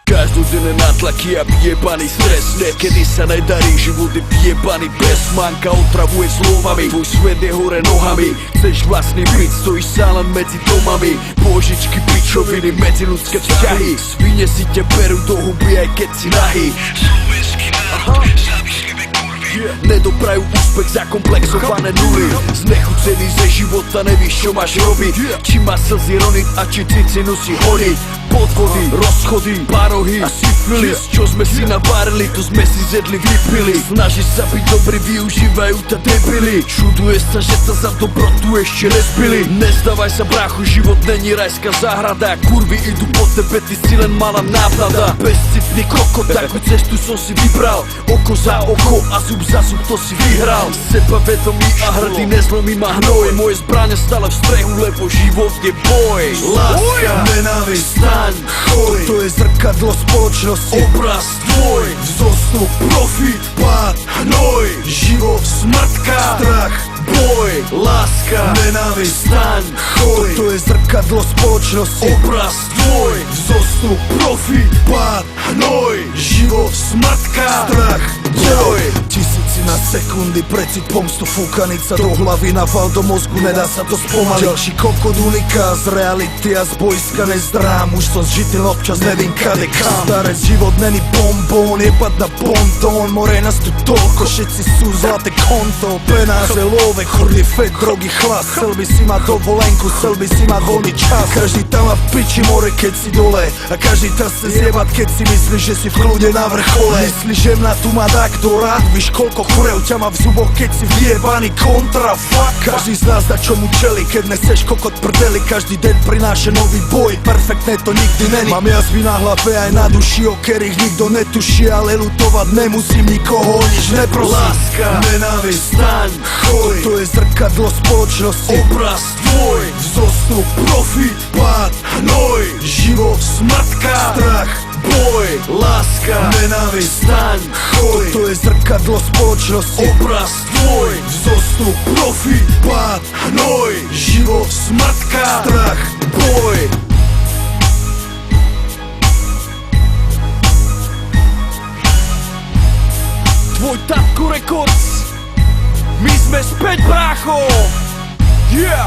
Každodenné nátlaky a vyjebaný stres. Niekedy sa nedarí, život je vyjebaný bez manka, otravuje slovami. Tvoj svet je hore nohami, chceš vlastný byt, stojíš sám len medzi domami. Božičky, pičoviny, medziľudské vzťahy. Svine si ťa berú do huby, aj keď si nahý. Slovenský národ, závislé kurvy, nedoprajú úspech, zakomplexované nuly. Znechucený ze života, nevíš čo máš robiť. Či má slzy roniť a či cicinu si honiť. Podvody, rozchody, parohy a syfilis. Čo sme si navarili, to sme si zjedli, vypili. Snažíš sa byť dobrý, využívajú ťa debili. Čuduješ sa, že sa za dobrotu ešte nezbili. Nezdávaj sa brachu, život není rajská záhrada. Kurvy idú po tebe, ty si len malá návnada. Bezcitný kokot, takú cestu som si vybral. Oko za oko a zub za zub, to si vyhral. Sebavedomý a hrdý, nezlomí ma hnoj. Moje zbrane stále v strehu, lebo život je boj. Láska, nenávisť, choj, to je zrkadlo spoločnosti. Obraz tvoj, vzostup, profit, pád, hnoj. Život, smrtka, strach, boj. Láska, nenávisť, staň, choj, to je zrkadlo spoločnosti. Obraz tvoj, vzostup, profit, pád, hnoj. Život, smrtka, strach, boj. Tisíci na sekundy, precit, pomstu, fúkanica do hlavy, naval do mozgu, nedá sa to spomaliť. Ďalší kokot uniká z reality a z bojska nezdrám. Už som zžitil, občas nevím kade kam. Staré život není bonbón, jebať na pontón. More nás tu toľko, všetci sú zlaté konto. Penáze, love, chordy, fet, drogy, chlas. Chcel by si mať dovolenku, chcel by si mať voľný čas. Každý tam má v piči more, keď si dole. A každý tam chce zjebať, keď si myslíš, že si v kľude na vrchole. Myslíš, že mňa tu má takto rád. Víš, koľko churev ťa má v zuboch, keď si vyjebaný kontra, fuck. Každý z nás dá čomu čeli, keď nechceš kokot prdeli. Každý deň prináša nový boj, perfektné to nikdy není. Mám jazvy na hlave aj na duši, o ktorých nikto netuší, ale lutovať nemusím, nikoho nič neprosím. Láska, nenávisť, staň, choj, to je zrkadlo spoločnosti. Obraz tvoj, vzostup, profit, pád, hnoj. Život, smrtka, strach, boj. Láska, nenávisť, staň, choj, to je zrkadlo spoločnosti. Obraz tvoj, vzostup, profit, pád, hnoj. Život, smrtka, strach, boj. Tvoj Tatko Records, my sme späť, brácho. Yeah.